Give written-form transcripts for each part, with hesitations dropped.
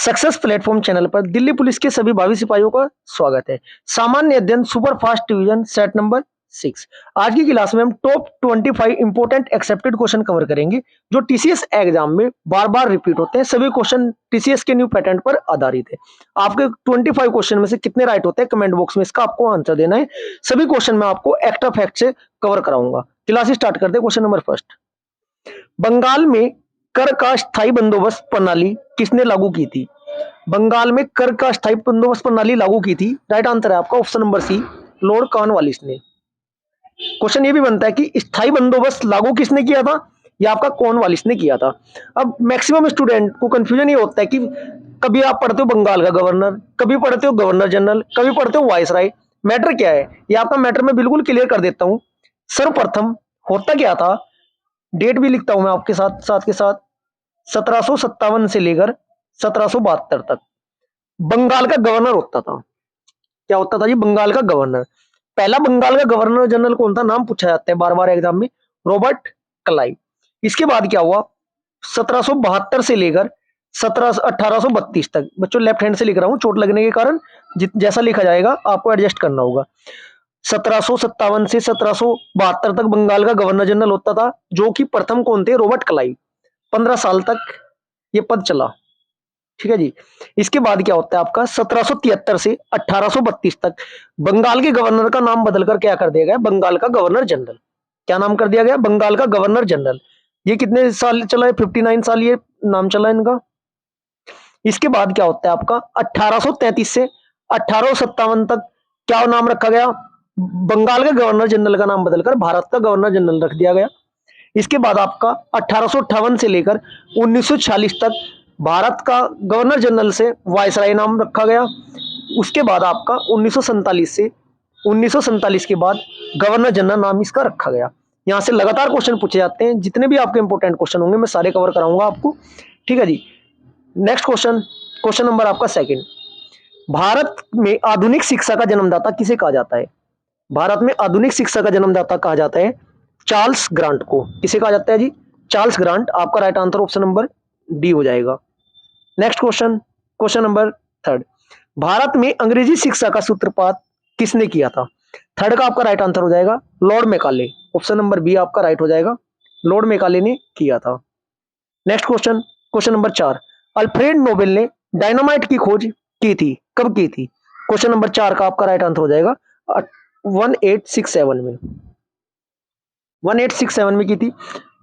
Success platform channel पर Delhi police के सभी भावी सिपाहियों का स्वागत है। सामान्य अध्ययन super fast division set number 6। आज की क्लास में हम top 25 important accepted question cover करेंगे जो टीसीएस एग्जाम में बार बार रिपीट होते हैं। सभी क्वेश्चन टीसीएस के न्यू पैटर्न पर आधारित है। आपके 25 क्वेश्चन में से कितने राइट होते हैं कमेंट बॉक्स में इसका आपको आंसर देना है। सभी क्वेश्चन मैं आपको एक्स्ट्रा फैक्ट से कवर कराऊंगा। क्लास स्टार्ट करते हैं। क्वेश्चन नंबर फर्स्ट, बंगाल में कर का स्थायी बंदोबस्त प्रणाली किसने लागू की थी? बंगाल में कर का स्थायी बंदोबस्त प्रणाली लागू की थी। राइट आंसर है आपका option number C, Lord Cornwallis ने। क्वेश्चन ये भी बनता है कि स्थायी बंदोबस्त लागू किसने किया था? ये आपका कॉर्नवालिस ने किया था। अब मैक्सिमम स्टूडेंट को कंफ्यूजन ये होता है कि कभी आप पढ़ते हो बंगाल का गवर्नर, कभी पढ़ते हो गवर्नर जनरल, कभी पढ़ते हो वाइसराय। मैटर क्या है ये आपका मैटर मैं बिल्कुल क्लियर कर देता हूं। सर्वप्रथम होता क्या था, डेट भी लिखता हूं मैं आपके साथ साथ के साथ, 1757 से लेकर 1772 तक बंगाल का गवर्नर होता था। क्या होता था जी? बंगाल का गवर्नर। पहला बंगाल का गवर्नर जनरल कौन था? नाम पूछा जाता है बार बार एग्जाम में, रॉबर्ट क्लाइव। इसके बाद क्या हुआ, 1772 से लेकर 1832 तक। बच्चों लेफ्ट हैंड से लिख रहा हूं, चोट लगने के कारण जैसा लिखा जाएगा आपको एडजस्ट करना होगा। 1757 से 1772 तक बंगाल का गवर्नर जनरल होता था, जो कि प्रथम कौन थे? Robert Clive. 15 साल तक ये पद चला। ठीक है जी। इसके बाद क्या होता है आपका, 1773 से 1832 तक बंगाल के गवर्नर का नाम बदलकर क्या कर दिया गया? बंगाल का गवर्नर जनरल। क्या नाम कर दिया गया? बंगाल का गवर्नर जनरल। ये कितने साल चला है? 59 साल ये नाम चला है इनका। इसके बाद क्या होता है आपका, 1833 से 1857 तक क्या नाम रखा गया? बंगाल के गवर्नर जनरल का नाम बदलकर भारत का गवर्नर जनरल रख दिया गया। इसके बाद आपका 1858 से लेकर 1946 तक भारत का गवर्नर जनरल से वायसराय नाम रखा गया। उसके बाद आपका 1947 के बाद गवर्नर जनरल नाम इसका रखा गया। यहां से लगातार क्वेश्चन पूछे जाते हैं, जितने भी आपके इंपोर्टेंट क्वेश्चन होंगे मैं सारे कवर कराऊंगा आपको। ठीक है जी। नेक्स्ट क्वेश्चन, क्वेश्चन नंबर आपका सेकंड, भारत में आधुनिक शिक्षा का जन्मदाता किसे कहा जाता है? भारत में आधुनिक शिक्षा का जन्मदाता कहा जाता है चार्ल्स ग्रांट को। किसे कहा जाता है जी? Charles Grant. आपका right answer option number D हो जाएगा। Next question, question number third, Bharat में अंग्रेजी शिक्षा का सूत्रपात किसने किया था? थर्ड का आपका राइट आंसर हो जाएगा Lord Macaulay. Option number B आपका राइट हो जाएगा, लॉर्ड मैकाले ने किया था। Next question, question number 4, Alfred Nobel ने डायनामाइट की खोज की थी, कब की थी? क्वेश्चन नंबर 4 का आपका राइट आंसर हो जाएगा 1867 में। 1867 में की थी।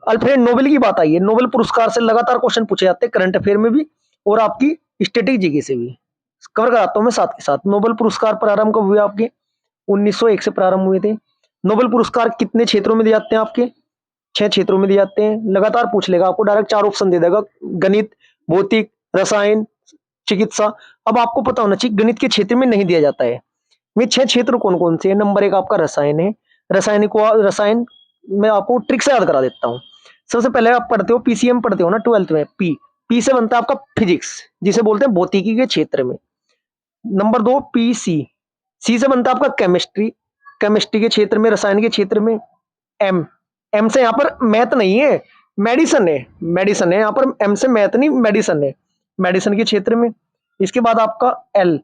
अल्फ्रेड नोबेल की बात आई है, नोबेल पुरस्कार से लगातार क्वेश्चन पूछे जाते हैं करंट अफेयर में भी और आपकी स्टैटिक जीके से भी। कवर कराता हूं मैं साथ के साथ। नोबेल पुरस्कार प्रारंभ कब हुए आपके? 1901 से प्रारंभ हुए थे। नोबेल पुरस्कार कितने क्षेत्रों में दिए जाते हैं आपके? 6 क्षेत्रों में दिए जाते हैं। लगातार पूछ लेगा आपको, डायरेक्ट 4 ऑप्शन दे देगा, गणित, भौतिक, रसायन, चिकित्सा। अब आपको पता होना चाहिए गणित के क्षेत्र में नहीं दिया जाता है। ये 6 क्षेत्र कौन कौन से हैं? नंबर 1 आपका रसायन है। रसायन मैं आपको ट्रिक से याद करा देता हूँ। सबसे पहले आप पढ़ते हो, पीसीएम पढ़ते हो ना 12th में, पी से बनता है आपका फिजिक्स, जिसे बोलते हैं भौतिकी के क्षेत्र में। नंबर 2 पीसी, सी से बनता है आपका केमिस्ट्री, केमिस्ट्री के क्षेत्र में, रसायन के क्षेत्र में। एम से यहाँ पर मैथ नहीं है, मेडिसिन है, मेडिसिन है यहाँ पर। एम से मैथ नहीं, मेडिसिन है, मेडिसिन के क्षेत्र में। इसके बाद आपका एल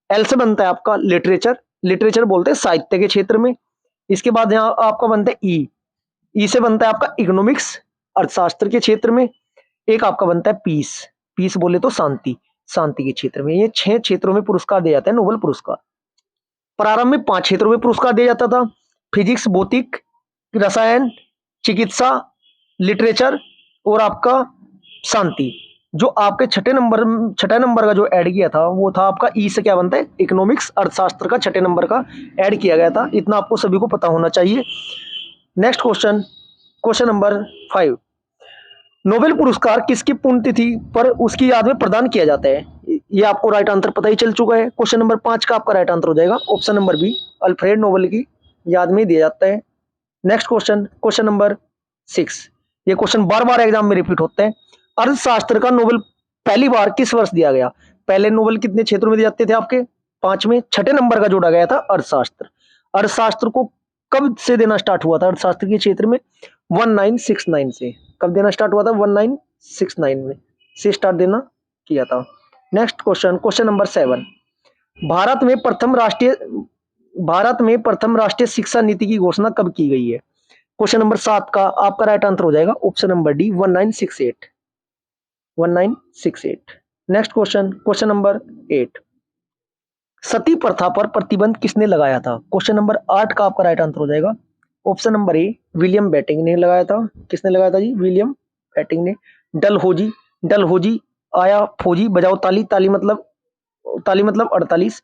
से बनता है आपका लिटरेचर, लिटरेचर बोलते हैं साहित्य के क्षेत्र में। इसके बाद यहाँ आपका बनता है ई से बनता है आपका इकोनॉमिक्स, अर्थशास्त्र के क्षेत्र में। एक आपका बनता है पीस बोले तो शांति, शांति के क्षेत्र में। ये 6 क्षेत्रों में पुरस्कार दिया जाता है नोबेल पुरस्कार। प्रारंभ में 5 क्षेत्रों में पुरस्कार दिया जाता था, फिजिक्स, भौतिक, रसायन, चिकित्सा, लिटरेचर और आपका शांति। जो आपके छठे नंबर का जो ऐड किया था वो था आपका ई से क्या बनता है? इकोनॉमिक्स, अर्थशास्त्र का छठे नंबर का ऐड किया गया था। इतना आपको सभी को पता होना चाहिए। Next question, question number 5, Nobel पुरस्कार किसकी पुण्यतिथि पर उसकी याद में प्रदान किया जाता है? ये आपको राइट आंसर पता ही चल चुका है। क्वेश्चन नंबर 5 का आपका राइट आंसर हो जाएगा option number B, Alfred Nobel की याद में दिया जाता है। नेक्स्ट क्वेश्चन, क्वेश्चन नंबर 6, ये क्वेश्चन बार बार एग्जाम में रिपीट होते हैं। अर्थशास्त्र का नोबेल पहली बार किस वर्ष दिया गया? पहले नोबेल कितने क्षेत्रों में दिए जाते थे आपके? 5 में। छठे नंबर का जोड़ा गया था अर्थशास्त्र। अर्थशास्त्र को कब से देना स्टार्ट हुआ था? अर्थशास्त्र के क्षेत्र में 1969 से। कब देना स्टार्ट हुआ था? 1969 में से स्टार्ट देना किया था। Next question, question number 7। Bharat में प्रथम राष्ट्रीय शिक्षा नीति की घोषणा कब की गई है? क्वेश्चन नंबर 7 का आपका राइट आंसर हो जाएगा option number D 1968। 1968। Next question, question number 8। सती प्रथा पर प्रतिबंध किसने लगाया था? क्वेश्चन नंबर 8 का आपका राइट आंसर हो जाएगा option number A William Bentinck ने लगाया था। किसने लगाया था जी? विलियम बेंटिंक ने। डलहौजी, डलहौजी आया फौजी बजाओ ताली, ताली मतलब 48।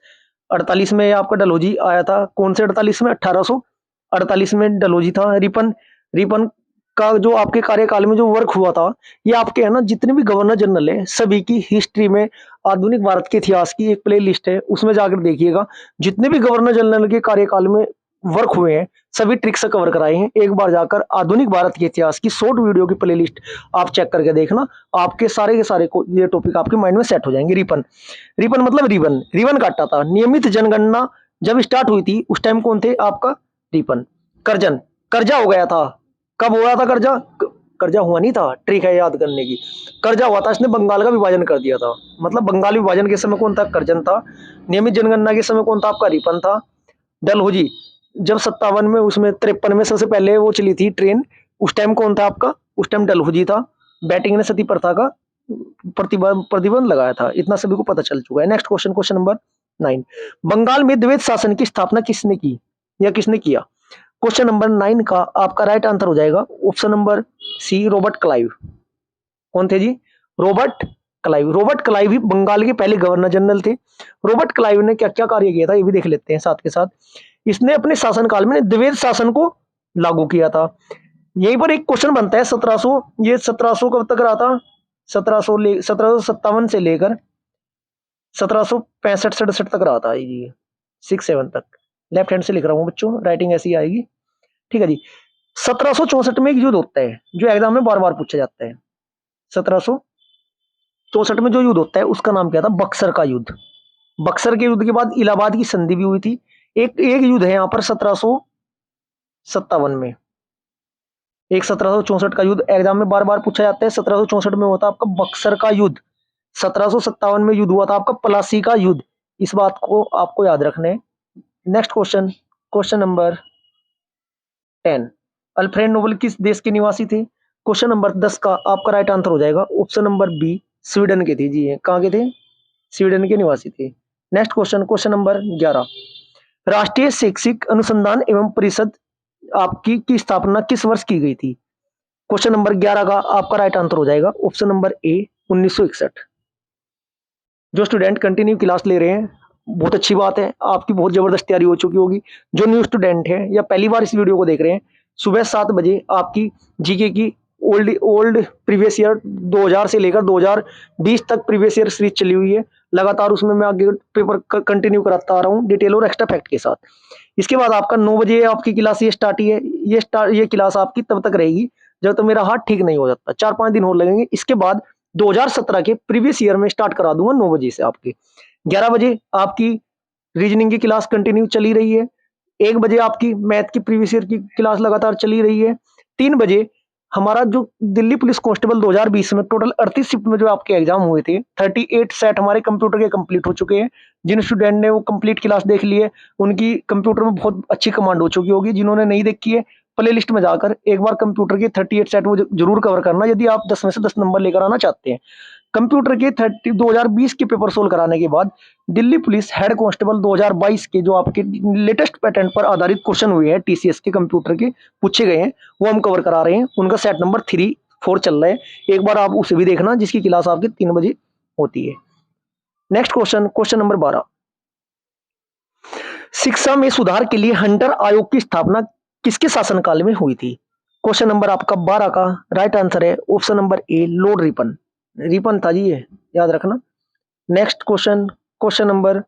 48 में आपका डलहौजी आया था। कौन से 48 में? 1848 में डलहौजी था। रिपन, रिपन का जो आपके कार्यकाल में जो वर्क हुआ था, ये आपके है ना जितने भी गवर्नर जनरल है सभी की हिस्ट्री में, आधुनिक भारत के इतिहास की एक प्ले लिस्ट है, उसमें जाकर देखिएगा जितने भी गवर्नर जनरल के कार्यकाल में वर्क हुए हैं सभी ट्रिक्स कवर कराए हैं। एक बार जाकर आधुनिक भारत के इतिहास की शॉर्ट वीडियो की प्ले लिस्ट आप चेक करके देखना, आपके सारे के सारे ये टॉपिक आपके माइंड में सेट हो जाएंगे। रिपन, रिपन मतलब रिबन, रिबन काटा था। नियमित जनगणना जब स्टार्ट हुई थी उस टाइम कौन थे? आपका रिपन। करजन, कर्जा हो गया था। कब हुआ था कर्जा? कर्जा हुआ नहीं था, ट्रिक है याद करने की। कर्जा हुआ था, इसने बंगाल का विभाजन कर दिया था। मतलब बंगाल विभाजन के समय कौन था? कर्जन था। नियमित जनगणना के समय कौन था? आपका रिपन था। डलहौजी जब 57 में, उसमें 53 में सबसे पहले वो चली थी ट्रेन, उस टाइम कौन था आपका? उस टाइम डलहौजी था। बैटिंग ने सती प्रथा का प्रतिबंध लगाया था। इतना सभी को पता चल चुका है। Next question, question number 9। Bengal में द्वैत शासन की स्थापना किसने की या किसने किया? क्वेश्चन नंबर 9 का आपका राइट आंसर हो जाएगा option number C Robert Clive. कौन थे जी? Robert Clive. रॉबर्ट क्लाइव ही बंगाल के पहले गवर्नर जनरल थे। रॉबर्ट क्लाइव ने क्या क्या कार्य किया था ये भी देख लेते हैं साथ के साथ। इसने अपने शासनकाल में द्वैत शासन को लागू किया था। यहीं पर एक क्वेश्चन बनता है 1700, ये 1700 कब तक रहा था? 1757 से लेकर 1765-67 तक रहा था ये, 6-7 तक। लेफ्ट हैंड से लिख रहा हूँ बच्चों, राइटिंग ऐसी आएगी, ठीक है जी। 1764 में एक युद्ध होता है जो एग्जाम में बार बार पूछा जाता है। 1764 में जो युद्ध होता है उसका नाम क्या था? बक्सर का युद्ध। बक्सर के युद्ध के बाद इलाहाबाद की संधि भी हुई थी। एक एक युद्ध है यहाँ पर 1757 में, एक 1764 का युद्ध एग्जाम में बार बार पूछा जाता है। 1764 में होता आपका बक्सर का युद्ध। 1757 में युद्ध हुआ था आपका प्लासी का युद्ध। इस बात को आपको याद रखना है। Next question, question number 10। Alfred Nobel किस देश के निवासी थे? क्वेश्चन नंबर 10 का आपका राइट आंसर हो जाएगा ऑप्शन नंबर बी स्वीडन के थे जी। कहाँ के थे? स्वीडन के निवासी थे। Next question, question number 11। राष्ट्रीय शैक्षिक अनुसंधान एवं परिषद आपकी की स्थापना किस वर्ष की गई थी? क्वेश्चन नंबर 11 का आपका राइट आंसर हो जाएगा ऑप्शन नंबर ए 1961। जो स्टूडेंट कंटिन्यू क्लास ले रहे हैं बहुत अच्छी बात है, आपकी बहुत जबरदस्त तैयारी हो चुकी होगी। जो न्यू स्टूडेंट है या पहली बार इस वीडियो को देख रहे हैं, सुबह 7 बजे आपकी जीके की ओल्ड प्रीवियस ईयर 2000 से लेकर 2020 तक प्रीवियस ईयर सीरीज चली हुई है। लगातार उसमें मैं आगे पेपर कंटिन्यू कराता आ रहा हूँ डिटेल और एक्स्ट्रा फैक्ट के साथ। इसके बाद आपका 9 बजे आपकी क्लास ये स्टार्ट ही है। ये क्लास आपकी तब तक रहेगी जब तक मेरा हाथ ठीक नहीं हो जाता। 4-5 दिन और लगेंगे। इसके बाद 2017 के प्रीवियस ईयर में स्टार्ट करा दूंगा 9 बजे से। आपके 11 बजे आपकी रीजनिंग की क्लास कंटिन्यू चली रही है। 1 बजे आपकी मैथ की प्रीवियस ईयर की क्लास लगातार चली रही है। 3 बजे हमारा जो दिल्ली पुलिस कांस्टेबल 2020 में टोटल 38 शिफ्ट में जो आपके एग्जाम हुए थे 38 सेट हमारे कंप्यूटर के कंप्लीट हो चुके हैं। जिन स्टूडेंट ने वो कंप्लीट क्लास देख ली है उनकी कंप्यूटर में बहुत अच्छी कमांड हो चुकी होगी। जिन्होंने नहीं देखी है प्ले लिस्ट में जाकर एक बार कंप्यूटर के 38 सेट वो जरूर कवर करना यदि आप 10 में से 10 नंबर लेकर आना चाहते हैं। कंप्यूटर के 2020 के पेपर सोल्व कराने के बाद दिल्ली पुलिस हेड कांस्टेबल 2022 के जो आपके लेटेस्ट पैटर्न पर आधारित क्वेश्चन हुए हैं टीसीएस के कंप्यूटर के पूछे गए हैं वो हम कवर करा रहे हैं। उनका सेट नंबर 3-4 चल रहा है। एक बार आप उसे भी देखना जिसकी क्लास आपकी 3 बजे होती है। Next question, question number 12। शिक्षा में सुधार के लिए हंटर आयोग की स्थापना किसके शासनकाल में हुई थी? क्वेश्चन नंबर आपका 12 का राइट आंसर है option number A Lord Ripon. Ripon था जी ये, याद रखना। Next question, question number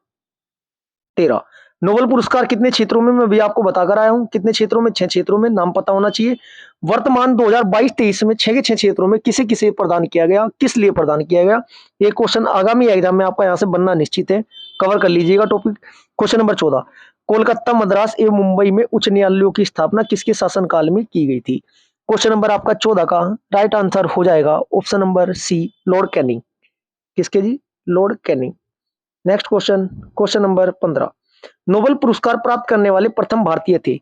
13। Nobel पुरस्कार कितने क्षेत्रों में मैं भी आपको बताकर आया हूं। कितने क्षेत्रों में? 6 क्षेत्रों में। नाम पता होना चाहिए। वर्तमान 2022-23 में 6 के 6 क्षेत्रों में किसे किसे प्रदान किया गया, किस लिए प्रदान किया गया, ये क्वेश्चन आगामी एग्जाम में आपका यहां से बनना निश्चित है। कवर कर लीजिएगा topic. Question number 14। Kolkata, Madras एवं मुंबई में उच्च न्यायालयों की स्थापना किसके शासनकाल में की गई थी? क्वेश्चन नंबर आपका 14 का राइट आंसर हो जाएगा option number C Lord Canning. किसके जी? Lord Canning. Next question, question number 15, Nobel पुरस्कार प्राप्त करने वाले प्रथम भारतीय थे।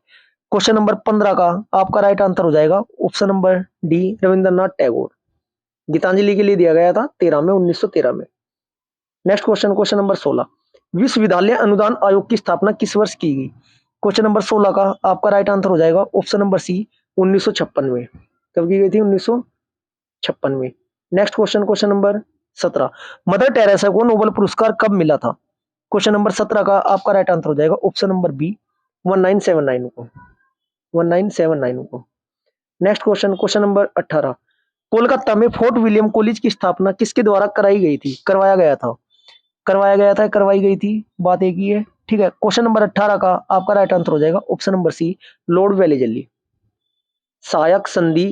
क्वेश्चन नंबर 15 का आपका राइट आंसर हो जाएगा option number D, Rabindranath Tagore. Gitanjali के लिए दिया गया था 13 में 1913 में। नेक्स्ट क्वेश्चन, क्वेश्चन नंबर 16, विश्वविद्यालय अनुदान आयोग की स्थापना किस वर्ष की गई। क्वेश्चन नंबर 16 का आपका राइट आंसर हो जाएगा ऑप्शन नंबर सी, 1956 में। कब की गई थी? 1956 में। Next question, question number 17, mother Teresa को नोबेल पुरस्कार कब मिला था। क्वेश्चन नंबर 17 का आपका राइट आंसर हो जाएगा ऑप्शन नंबर बी, 1979 को, 1979 को। Next question, question number 18, Kolkata में फोर्ट विलियम कॉलेज की स्थापना किसके द्वारा कराई गई थी, करवाया गया था, करवाया गया था, करवाई गई थी, बात एक ही है। ठीक है, क्वेश्चन नंबर 18 का आपका राइट आंसर हो जाएगा option number C, Lord Wellesley. सहायक संधि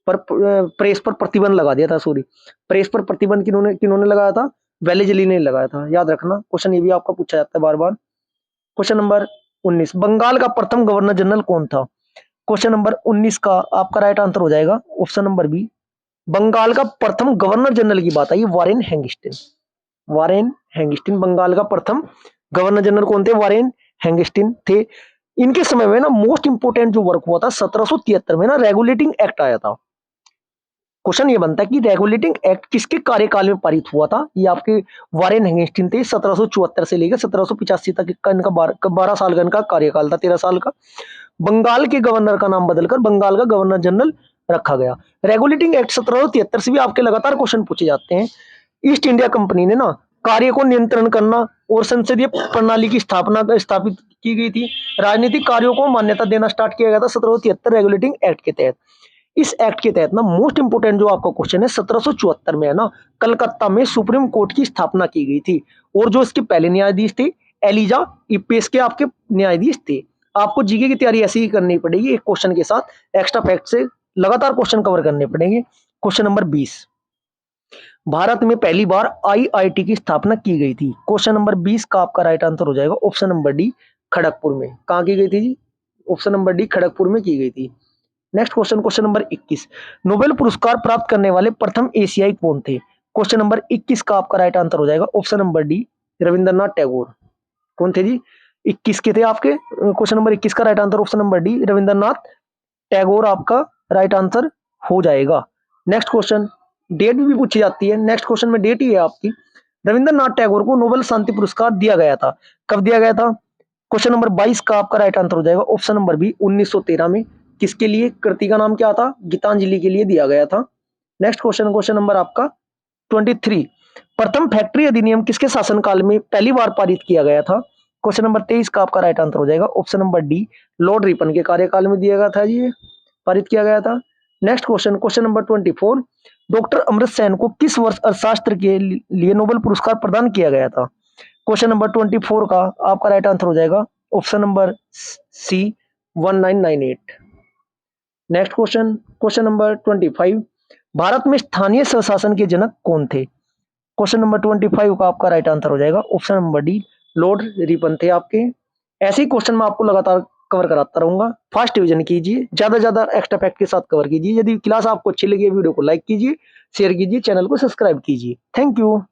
पर प्रेस पर प्रतिबंध लगा दिया था, सॉरी, प्रेस पर प्रतिबंध किन्होंने किन्होंने लगाया था? वेलेजली ने लगाया था, याद रखना, क्वेश्चन ये भी आपका पूछा जाता है बार बार। क्वेश्चन नंबर 19, बंगाल का प्रथम गवर्नर जनरल कौन था। क्वेश्चन नंबर 19 का आपका राइट आंसर हो जाएगा ऑप्शन नंबर बी, बंगाल का प्रथम गवर्नर जनरल की बात आई, वारेन हेंगिस्टिन। वारेन हेंगिस्टिन बंगाल का प्रथम गवर्नर जनरल कौन थे? वारेन हेंगिस्टिन थे। इनके समय में ना मोस्ट इंपोर्टेंट जो वर्क हुआ था 1773 में ना रेगुलेटिंग एक्ट आया था। क्वेश्चन ये बनता है कि रेगुलेटिंग एक्ट किसके कार्यकाल में पारित हुआ था। ये आपके वारेन हेंगिस्टिन थे। 1774 से लेकर 1785 तक का इनका 12 साल का इनका कार्यकाल था, 13 साल का। बंगाल के गवर्नर का नाम बदलकर बंगाल का गवर्नर जनरल रखा गया। रेगुलेटिंग एक्ट 1773 से भी आपके लगातार क्वेश्चन पूछे जाते हैं। ईस्ट इंडिया कंपनी ने ना कार्य को नियंत्रण करना और संसदीय प्रणाली की स्थापित की गई थी। राजनीतिक कार्यों को मान्यता देना स्टार्ट किया गया था 1773 रेगुलेटिंग एक्ट के तहत। इस एक्ट के तहत ना मोस्ट इंपोर्टेंट जो आपका क्वेश्चन है 1774 में है ना, कलकत्ता में सुप्रीम कोर्ट की स्थापना की गई थी। और जो इसके पहले न्यायाधीश थे एलिजा इपेस के आपके न्यायाधीश थे। आपको जीके की तैयारी ऐसी ही करनी पड़ेगी, एक क्वेश्चन के साथ एक्स्ट्रा फैक्ट से लगातार क्वेश्चन कवर करने पड़ेंगे। क्वेश्चन नंबर 20, भारत में पहली बार आईआईटी की स्थापना की गई थी। क्वेश्चन नंबर 20 का आपका राइट आंसर हो जाएगा ऑप्शन नंबर डी, खड़गपुर में। कहां की गई थी जी? ऑप्शन नंबर डी, खड़गपुर में की गई थी। Next question, question number 21, Nobel पुरस्कार प्राप्त करने वाले प्रथम एशियाई कौन थे। क्वेश्चन नंबर 21 का आपका राइट आंसर हो जाएगा option number D, Rabindranath Tagore. कौन थे जी? 21 के थे आपके। क्वेश्चन नंबर 21 का right answer option number D, Rabindranath Tagore आपका राइट आंसर हो जाएगा। नेक्स्ट क्वेश्चन, डेट भी पूछी जाती है। नेक्स्ट क्वेश्चन में डेट ही है आपकी। रविंद्रनाथ टैगोर को नोबेल शांति पुरस्कार दिया गया था, कब दिया गया था? क्वेश्चन नंबर 22 का आपका राइट आंसर हो जाएगा ऑप्शन नंबर बी, 1913 में। किसके लिए? कृति का नाम क्या था? गीतांजलि के लिए दिया गया था। नेक्स्ट क्वेश्चन, क्वेश्चन नंबर आपका 23, प्रथम फैक्ट्री अधिनियम किसके शासनकाल में पहली बार पारित किया गया था। क्वेश्चन नंबर 23 का आपका राइट आंसर हो जाएगा option number D, Lord Ripon के कार्यकाल में दिया गया था जी, पारित किया गया था। Next question, question number 24, doctor Amrit Sen को किस वर्ष अर्थशास्त्र के लिए नोबेल पुरस्कार प्रदान किया गया था। क्वेश्चन नंबर 24 का आपका राइट आंसर हो जाएगा option number C, 1998। Next question, question number 25, Bharat में स्थानीय स्वशासन के जनक कौन थे। क्वेश्चन नंबर 25 का आपका राइट आंसर हो जाएगा option number D, Lord Ripon थे आपके। ऐसे ही क्वेश्चन मैं आपको लगातार कवर कराता रहूंगा। फास्ट रिवीजन कीजिए, ज्यादा ज्यादा एक्स्ट्रा फैक्ट के साथ कवर कीजिए। यदि क्लास आपको अच्छी लगी वीडियो को लाइक कीजिए, शेयर कीजिए, चैनल को सब्सक्राइब कीजिए। Thank you.